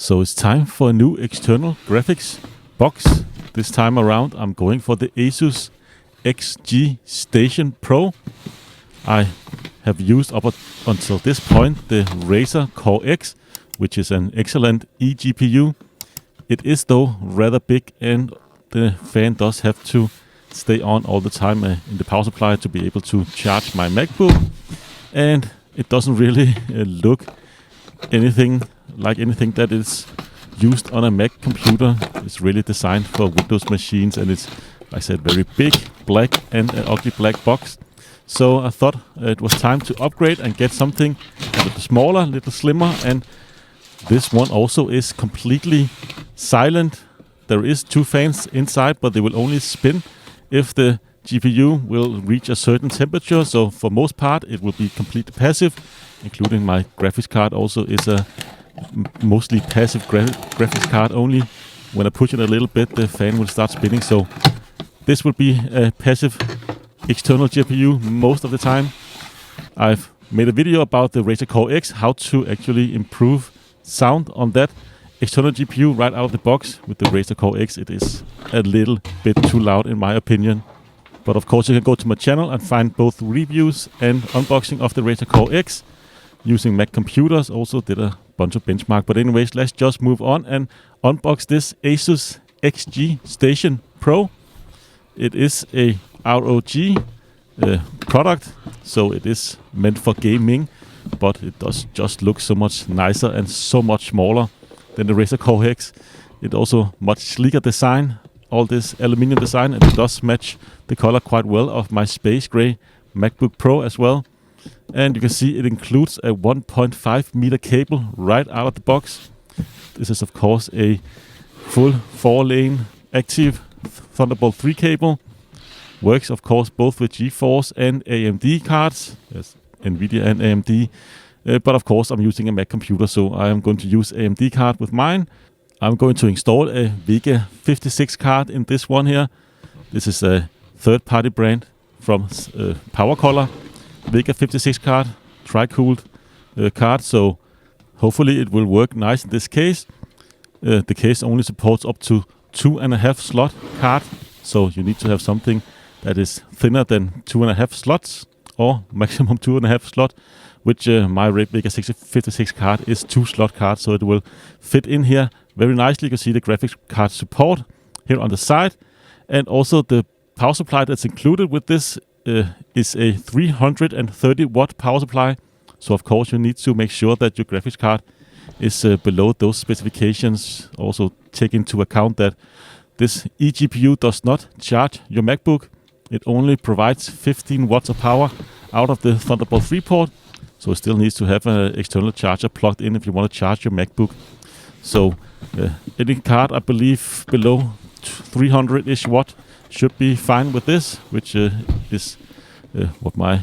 So it's time for a new external graphics box. This time around I'm going for the Asus XG Station Pro. I have used up until this point the Razer Core X, which is an excellent eGPU. It is though rather big and the fan does have to stay on all the time in the power supply to be able to charge my MacBook. And it doesn't really look anything that is used on a Mac computer. It's really designed for Windows machines, and it's, like I said, very big, black, and an ugly black box. So I thought it was time to upgrade and get something a little smaller, a little slimmer, and this one also is completely silent. There is two fans inside, but they will only spin if the GPU will reach a certain temperature. So for most part it will be completely passive, including my graphics card also is a mostly passive graphics card. Only when I push it a little bit the fan will start spinning. So this will be a passive external GPU most of the time. I've made a video about the Razer Core X, how to actually improve sound on that external GPU right out of the box. With the Razer Core X it is a little bit too loud in my opinion. But of course you can go to my channel and find both reviews and unboxing of the Razer Core X using Mac computers. Also did a bunch of benchmark. But anyways, let's just move on and unbox this Asus XG Station Pro. It is a ROG product, so it is meant for gaming, but it does just look so much nicer and so much smaller than the Razer Core X. It also much sleeker design, all this aluminum design, and it does match the color quite well of my space gray MacBook Pro as well. And you can see it includes a 1.5 meter cable right out of the box. This is of course a full 4-lane active Thunderbolt 3 cable. Works of course both with GeForce and AMD cards, yes, Nvidia and AMD. But of course I'm using a Mac computer, so I am going to use AMD card with mine. I'm going to install a Vega 56 card in this one here. This is a third-party brand from PowerColor. Vega 56 card, tri-cooled card, so hopefully it will work nice in this case. The case only supports up to 2.5 slot card, so you need to have something that is thinner than 2.5 slots, or maximum 2.5 slot, which my Vega 56 card is 2 slot card, so it will fit in here very nicely. You can see the graphics card support here on the side, and also the power supply that's included with this is a 330 watt power supply. So of course you need to make sure that your graphics card is below those specifications. Also take into account that this eGPU does not charge your MacBook. It only provides 15 watts of power out of the Thunderbolt 3 port. So it still needs to have an external charger plugged in if you want to charge your MacBook. So any card I believe below 300-ish watt should be fine with this, which is what my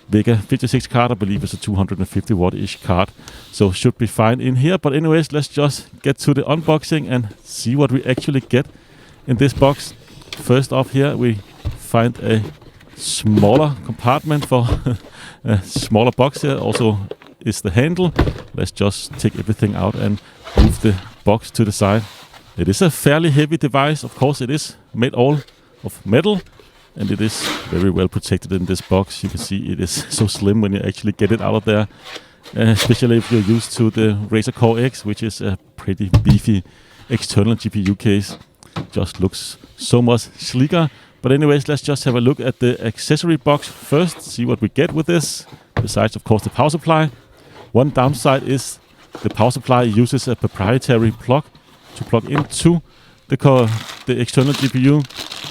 Vega 56 card I believe is a 250 watt-ish card. So should be fine in here. But anyways, let's just get to the unboxing and see what we actually get in this box. First off here we find a smaller compartment for a smaller box here. Also is the handle. Let's just take everything out and move the box to the side. It is a fairly heavy device. Of course it is made all of metal, and it is very well protected in this box. You can see it is so slim when you actually get it out of there, especially if you're used to the Razer Core X, which is a pretty beefy external GPU case. Just looks so much sleeker. But anyways, let's just have a look at the accessory box first, see what we get with this, besides of course the power supply. One downside is the power supply uses a proprietary plug to plug into the external GPU,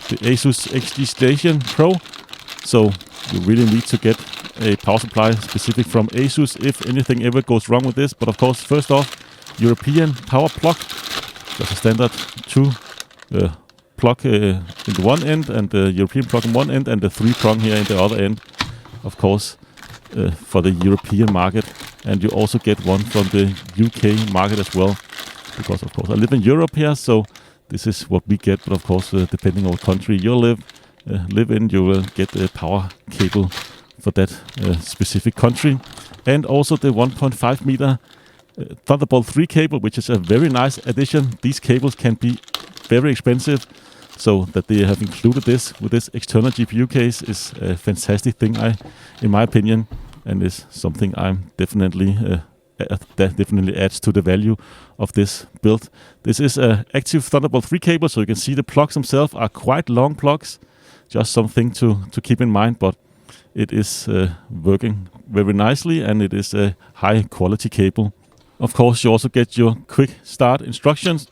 the Asus XG Station Pro. So you really need to get a power supply specific from Asus if anything ever goes wrong with this. But of course, first off, European power plug, just a standard 2 plug in the one end, and the European plug in one end, and the 3-prong here in the other end, of course, for the European market. And you also get one from the UK market as well, because of course I live in Europe here, so this is what we get. But of course, depending on what country you live in, you will get a power cable for that specific country. And also the 1.5 meter Thunderbolt 3 cable, which is a very nice addition. These cables can be very expensive, so that they have included this with this external GPU case is a fantastic thing, in my opinion, and is something I'm definitely that definitely adds to the value of this build. This is an active Thunderbolt 3 cable, so you can see the plugs themselves are quite long plugs. Just something to keep in mind, but it is working very nicely, and it is a high quality cable. Of course, you also get your quick start instructions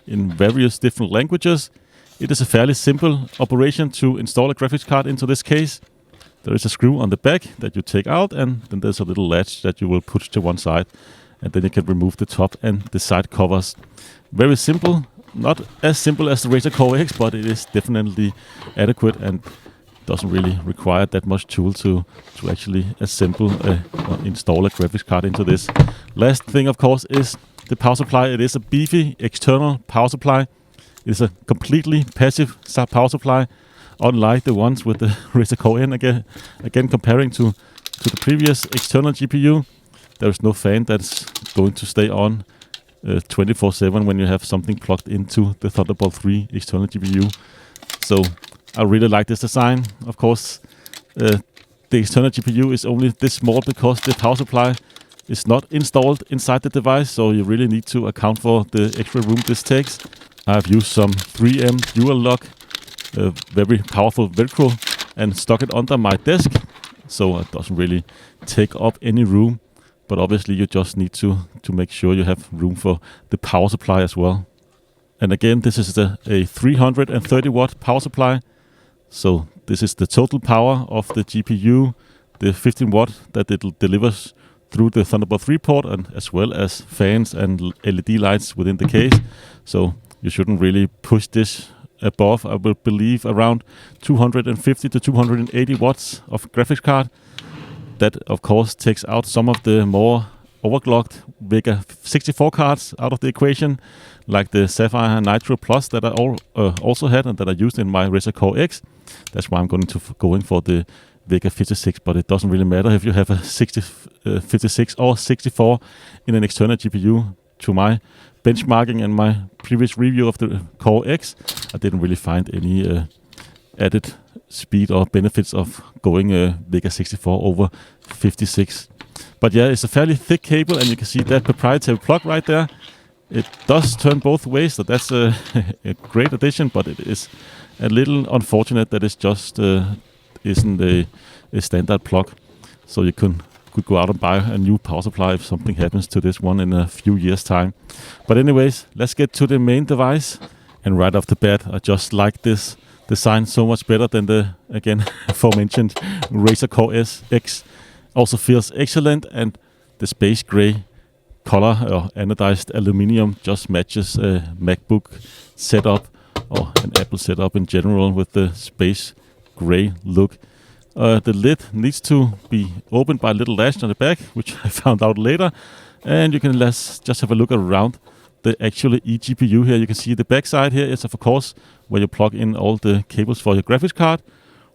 in various different languages. It is a fairly simple operation to install a graphics card into this case. There is a screw on the back that you take out, and then there's a little latch that you will push to one side, and then you can remove the top and the side covers. Very simple, not as simple as the Razer Core X, but it is definitely adequate and doesn't really require that much tool to actually assemble or install a graphics card into this. Last thing, of course, is the power supply. It is a beefy external power supply. It is a completely passive power supply, unlike the ones with the Razer Core N. Again, comparing to the previous external GPU, there is no fan that's going to stay on 24/7 when you have something plugged into the Thunderbolt 3 external GPU. So I really like this design. Of course, the external GPU is only this small because the power supply is not installed inside the device, so you really need to account for the extra room this takes. I've used some 3M dual lock, very powerful Velcro, and stuck it under my desk, so it doesn't really take up any room. But obviously you just need to make sure you have room for the power supply as well. And again, this is a 330 watt power supply. So this is the total power of the GPU, the 15 watt that it delivers through the Thunderbolt 3 port, and as well as fans and LED lights within the case. So you shouldn't really push this above, I will believe, around 250 to 280 watts of graphics card. That, of course, takes out some of the more overclocked Vega 64 cards out of the equation, like the Sapphire Nitro Plus that I also had and that I used in my Razer Core X. That's why I'm going for the Vega 56, but it doesn't really matter if you have a 56 or 64 in an external GPU. To my benchmarking and my previous review of the Core X, I didn't really find any added speed or benefits of going Vega 64 over 56. But yeah, it's a fairly thick cable, and you can see that proprietary plug right there. It does turn both ways, so that's a great addition, but it is a little unfortunate that it just isn't a standard plug. So you could go out and buy a new power supply if something happens to this one in a few years' time. But anyways, let's get to the main device. And right off the bat, I just like this design so much better than the, again, aforementioned Razer Core X. Also feels excellent, and the space gray color or anodized aluminium just matches a MacBook setup or an Apple setup in general with the space gray look. The lid needs to be opened by a little latch on the back, which I found out later. And you can just have a look around the actual eGPU here. You can see the back side here is, of course, where you plug in all the cables for your graphics card.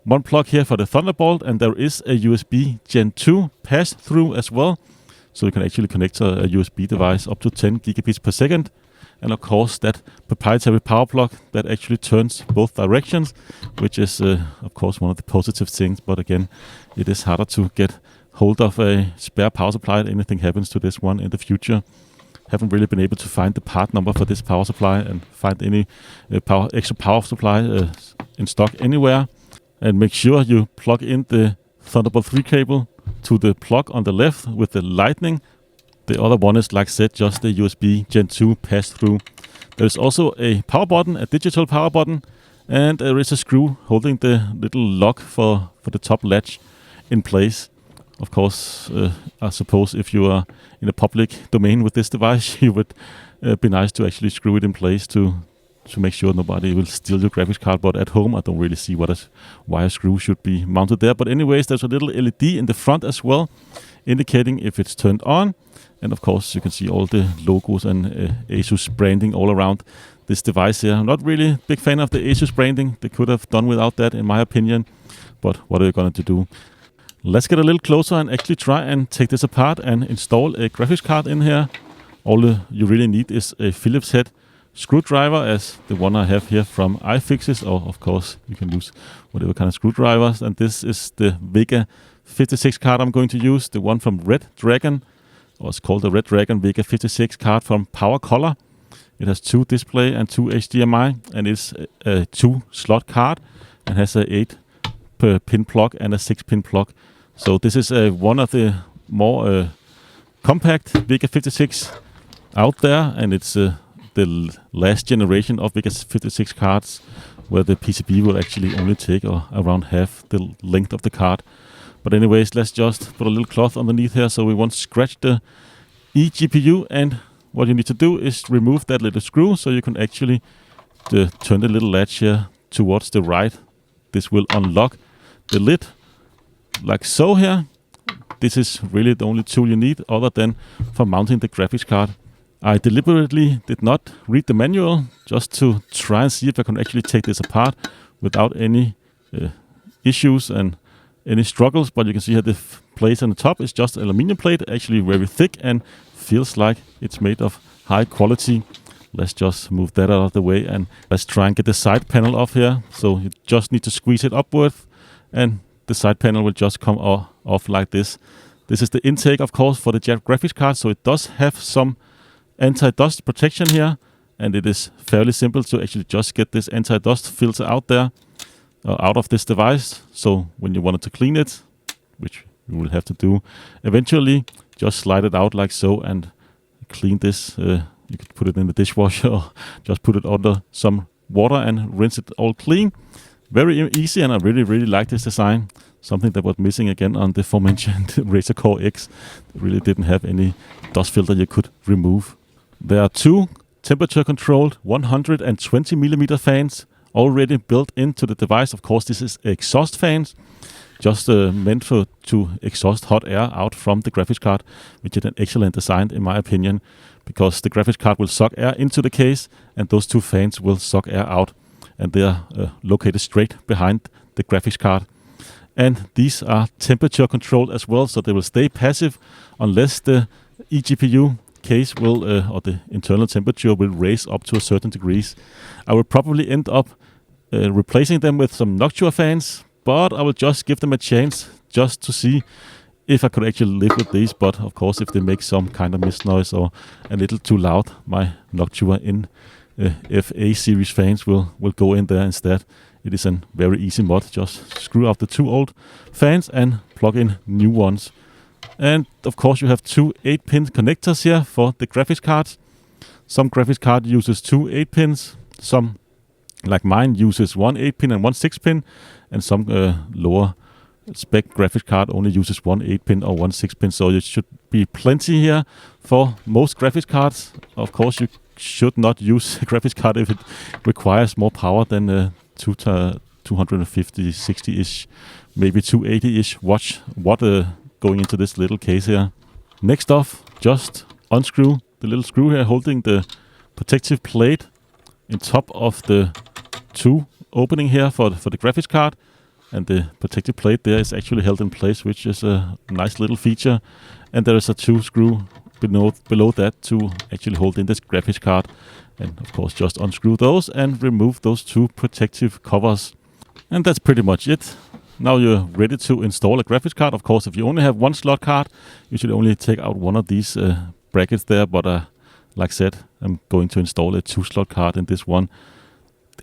One plug here for the Thunderbolt, and there is a USB Gen 2 pass-through as well. So you can actually connect a USB device up to 10 gigabits per second. And of course, that proprietary power plug that actually turns both directions, which is, of course, one of the positive things. But again, it is harder to get hold of a spare power supply if anything happens to this one in the future. Haven't really been able to find the part number for this power supply and find any extra power supply in stock anywhere. And make sure you plug in the Thunderbolt 3 cable to the plug on the left with the lightning. The other one is, like I said, just the USB Gen 2 pass-through. There is also a power button, a digital power button, and there is a screw holding the little lock for the top latch in place. Of course, I suppose if you are in a public domain with this device, it would be nice to actually screw it in place to make sure nobody will steal your graphics card. But at home, I don't really see why a screw should be mounted there. But anyways, there's a little LED in the front as well, indicating if it's turned on. And of course, you can see all the logos and Asus branding all around this device here. I'm not really a big fan of the Asus branding. They could have done without that, in my opinion. But what are you going to do? Let's get a little closer and actually try and take this apart and install a graphics card in here. All you really need is a Phillips head screwdriver, as the one I have here from iFixes, or of course you can use whatever kind of screwdrivers. And this is the Vega 56 card I'm going to use, the one from Red Dragon, or it's called the Red Dragon Vega 56 card from Power Color. It has 2 display and 2 HDMI, and it's a 2-slot card and has a 8-pin plug and a 6-pin plug. So this is one of the more compact Vega 56 out there, and it's the last generation of Vega 56 cards where the PCB will actually only take around half the length of the card. But anyways, let's just put a little cloth underneath here so we won't scratch the eGPU. And what you need to do is remove that little screw so you can actually turn the little latch here towards the right. This will unlock the lid like so here. This is really the only tool you need other than for mounting the graphics card. I deliberately did not read the manual just to try and see if I can actually take this apart without any issues and any struggles. But you can see here the plate on the top is just aluminum plate, actually very thick and feels like it's made of high quality. Let's just move that out of the way and let's try and get the side panel off here. So you just need to squeeze it upwards and the side panel will just come off like this. This is the intake, of course, for the graphics card, so it does have some anti-dust protection here, and it is fairly simple to actually just get this anti-dust filter out there, out of this device. So when you wanted to clean it, which you will have to do eventually, just slide it out like so and clean this. You could put it in the dishwasher or just put it under some water and rinse it all clean. Very easy, and I really like this design. Something that was missing again on the aforementioned Razer Core X. It really didn't have any dust filter you could remove. There are 2 temperature-controlled 120mm fans already built into the device. Of course, this is exhaust fans, just meant to exhaust hot air out from the graphics card, which is an excellent design in my opinion, because the graphics card will suck air into the case, and those 2 fans will suck air out, and they are located straight behind the graphics card. And these are temperature controlled as well, so they will stay passive unless the eGPU case will, or the internal temperature will raise up to a certain degrees. I will probably end up replacing them with some Noctua fans, but I will just give them a chance just to see if I could actually live with these. But of course, if they make some kind of mist noise or a little too loud, my Noctua in FA series fans will go in there instead. It is a very easy mod. Just screw out the 2 old fans and plug in new ones. And of course you have 2 8-pin connectors here for the graphics cards. Some graphics card uses 2 8-pins. Some, like mine, uses 1 8-pin and 1 6-pin. And some lower spec graphics card only uses 1 8-pin or 1 6-pin. So it should be plenty here for most graphics cards. Of course you should not use a graphics card if it requires more power than 250, 60-ish, maybe 280-ish watt going into this little case here. Next off, just unscrew the little screw here holding the protective plate in top of the 2 opening here for the graphics card. And the protective plate there is actually held in place, which is a nice little feature. And there is a 2 screw below that to actually hold in this graphics card. And of course just unscrew those and remove those 2 protective covers. And that's pretty much it. Now you're ready to install a graphics card. Of course, if you only have 1 slot card, you should only take out one of these brackets there. But like I said, I'm going to install a 2-slot card in this one.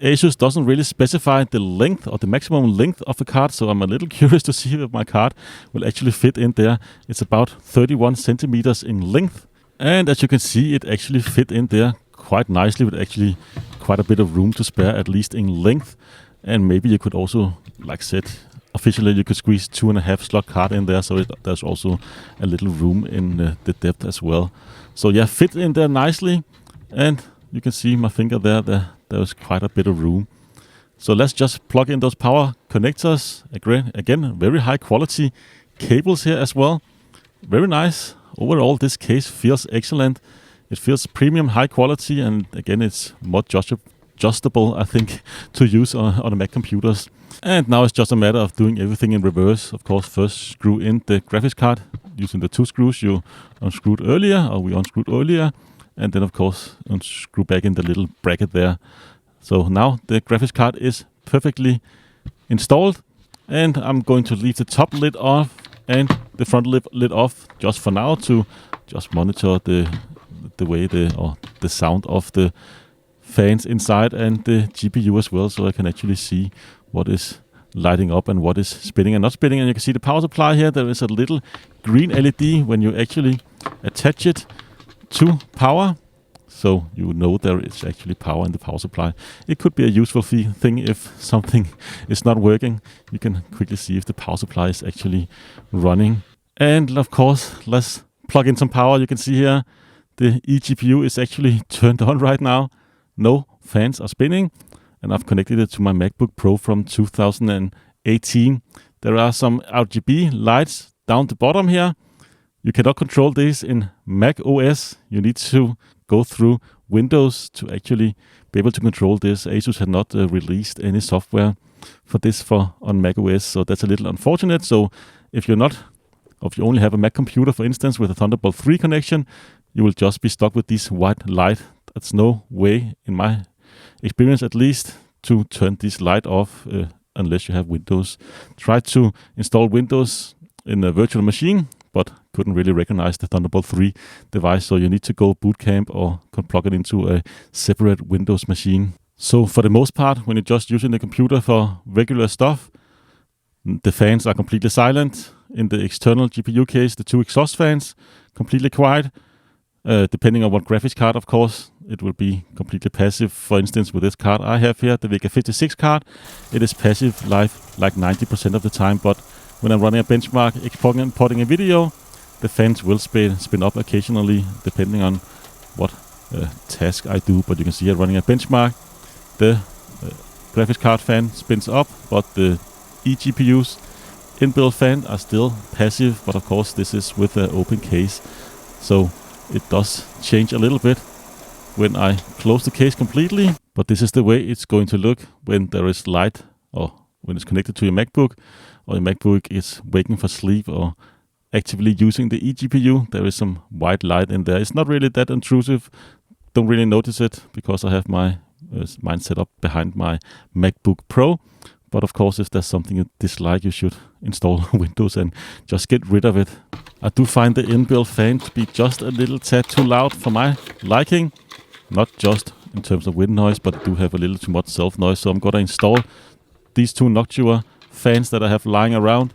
Asus doesn't really specify the length or the maximum length of the card, so I'm a little curious to see if my card will actually fit in there. It's about 31 centimeters in length, and as you can see, it actually fit in there quite nicely with actually quite a bit of room to spare, at least in length. And maybe you could also, like I said, officially you could squeeze 2.5 slot card in there, so there's also a little room in the depth as well. So yeah, fit in there nicely, and you can see my finger there. There's quite a bit of room. So let's just plug in those power connectors. Again, very high quality cables here as well. Very nice. Overall, this case feels excellent. It feels premium, high quality, and again, it's more adjustable, I think, to use on the Mac computers. And now it's just a matter of doing everything in reverse. Of course, first screw in the graphics card using the 2 screws you unscrewed earlier, or we unscrewed earlier, and then of course unscrew back in the little bracket there. So now the graphics card is perfectly installed, and I'm going to leave the top lid off and the front lid off just for now to just monitor the way the sound of the fans inside and the GPU as well, so I can actually see what is lighting up and what is spinning and not spinning. And you can see the power supply here. There is a little green LED when you actually attach it to power, so you know there is actually power in the power supply. It could be a useful thing if something is not working. You can quickly see if the power supply is actually running. And of course, let's plug in some power. You can see here the eGPU is actually turned on right now. No fans are spinning, and I've connected it to my MacBook Pro from 2018. There are some RGB lights down the bottom here. You cannot control this in Mac OS. You need to go through Windows to actually be able to control this. Asus had not released any software for this on Mac OS, so that's a little unfortunate. So if you only have a Mac computer, for instance, with a Thunderbolt 3 connection, you will just be stuck with this white light. That's no way, in my experience at least, to turn this light off unless you have Windows. Tried to install Windows in a virtual machine, but couldn't really recognize the Thunderbolt 3 device, so you need to go boot camp or plug it into a separate Windows machine. So for the most part, when you're just using the computer for regular stuff, the fans are completely silent. In the external GPU case, the 2 exhaust fans, completely quiet. Depending on what graphics card, of course, it will be completely passive. For instance, with this card I have here, the WHCVIP card, it is passive like 90% of the time, but when I'm running a benchmark, exporting a video, the fans will spin up occasionally, depending on what task I do. But you can see here running a benchmark, the graphics card fan spins up, but the eGPU's inbuilt fan are still passive. But of course, this is with an open case, so it does change a little bit when I close the case completely. But this is the way it's going to look when there is light, or when it's connected to your MacBook, or your MacBook is waking for sleep or actively using the eGPU. There is some white light in there. It's not really that intrusive. Don't really notice it because I have mine set up behind my MacBook Pro. But of course, if there's something you dislike, you should install Windows and just get rid of it. I do find the inbuilt fan to be just a little tad too loud for my liking. Not just in terms of wind noise, but do have a little too much self noise. So I'm going to install these 2 Noctua fans that I have lying around.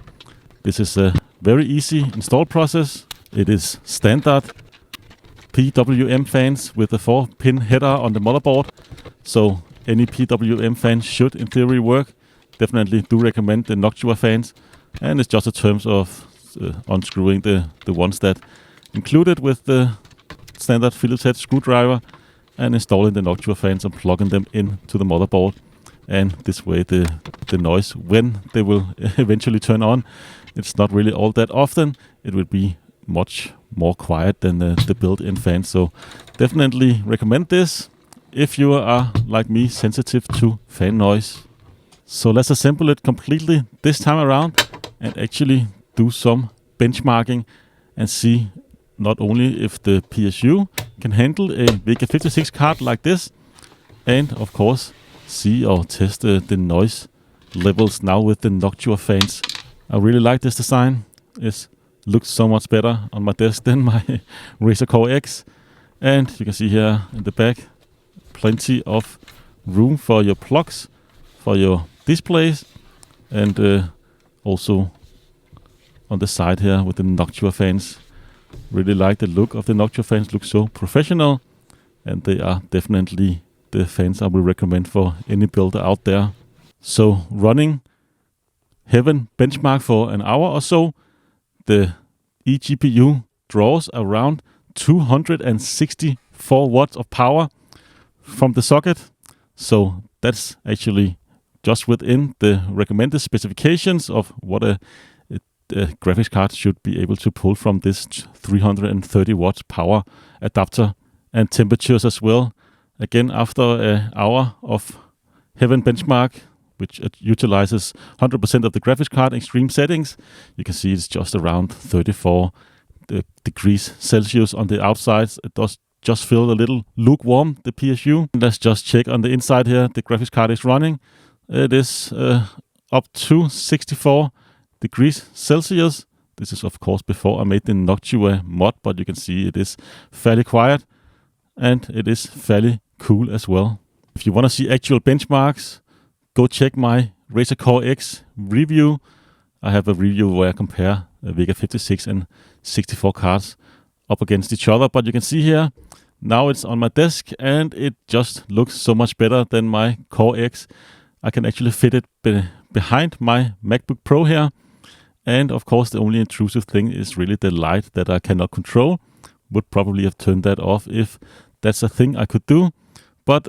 This is a very easy install process. It is standard PWM fans with a 4-pin header on the motherboard. So any PWM fan should in theory work. Definitely do recommend the Noctua fans. And it's just in terms of unscrewing the ones that included with the standard Phillips head screwdriver and installing the Noctua fans and plugging them into the motherboard. And this way the noise, when they will eventually turn on, it's not really all that often. It will be much more quiet than the built-in fans. So definitely recommend this if you are, like me, sensitive to fan noise. So let's assemble it completely this time around and actually do some benchmarking and see not only if the PSU can handle a WHCVIP card like this, and of course see or test the noise levels now with the Noctua fans. I really like this design. It looks so much better on my desk than my Razer Core X. And you can see here in the back, plenty of room for your plugs, for your displays, and also on the side here with the Noctua fans. Really like the look of the Noctua fans, look so professional, and they are definitely the fans I will recommend for any builder out there. So running Heaven benchmark for an hour or so, the eGPU draws around 264 watts of power from the socket. So that's actually just within the recommended specifications of what a graphics card should be able to pull from this 330 watts power adapter. And temperatures as well. Again, after an hour of Heaven benchmark, which utilizes 100% of the graphics card extreme settings, you can see it's just around 34 the degrees Celsius on the outside. It does just feel a little lukewarm, the PSU. Let's just check on the inside here. The graphics card is running. It is up to 64 degrees Celsius. This is of course before I made the Noctua mod, but you can see it is fairly quiet and it is fairly cool as well. If you want to see actual benchmarks, go check my Razer Core X review. I have a review where I compare Vega 56 and 64 cards up against each other, but you can see here, now it's on my desk and it just looks so much better than my Core X. I can actually fit it behind my MacBook Pro here. And of course, the only intrusive thing is really the light that I cannot control. Would probably have turned that off if that's a thing I could do. But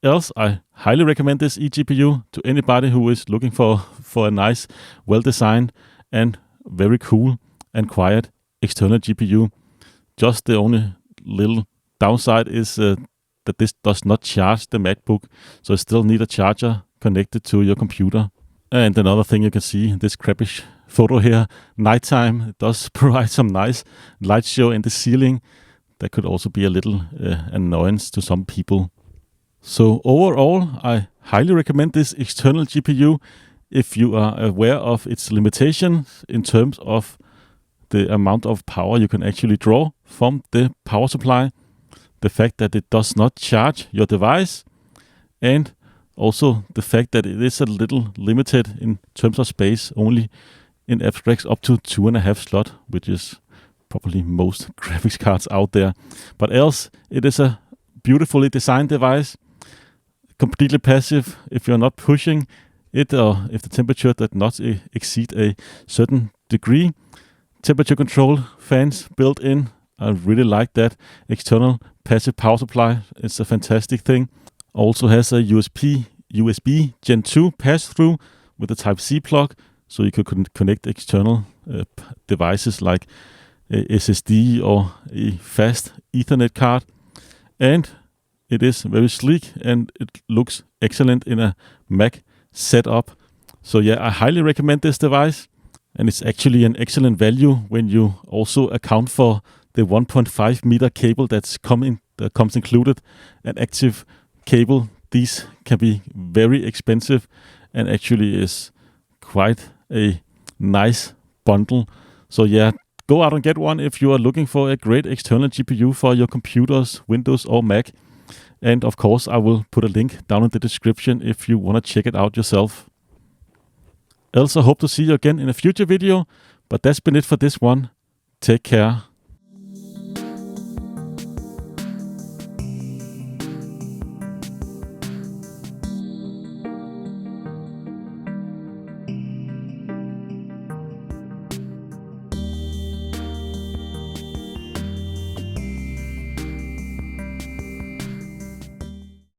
else, I highly recommend this eGPU to anybody who is looking for a nice, well-designed and very cool and quiet external GPU. Just the only little downside is that this does not charge the MacBook, so you still need a charger connected to your computer. And another thing you can see, this crappish photo here, nighttime, it does provide some nice light show in the ceiling. That could also be a little annoyance to some people. So overall, I highly recommend this external GPU if you are aware of its limitations in terms of the amount of power you can actually draw from the power supply, the fact that it does not charge your device, and also the fact that it is a little limited in terms of space, only in abstracts up to 2.5 slots, which is probably most graphics cards out there. But else, it is a beautifully designed device, completely passive if you're not pushing it or if the temperature does not exceed a certain degree. Temperature control fans built in. I really like that. External passive power supply. It's a fantastic thing. Also has a USB Gen 2 pass-through with a Type-C plug, so you could connect external devices like a SSD or a fast Ethernet card. And it is very sleek and it looks excellent in a Mac setup. So yeah, I highly recommend this device. And it's actually an excellent value when you also account for the 1.5 meter cable that comes included, an active cable. These can be very expensive and actually is quite a nice bundle. So yeah, go out and get one if you are looking for a great external GPU for your computers, Windows or Mac. And of course, I will put a link down in the description if you want to check it out yourself. Else, I hope to see you again in a future video, but that's been it for this one. Take care.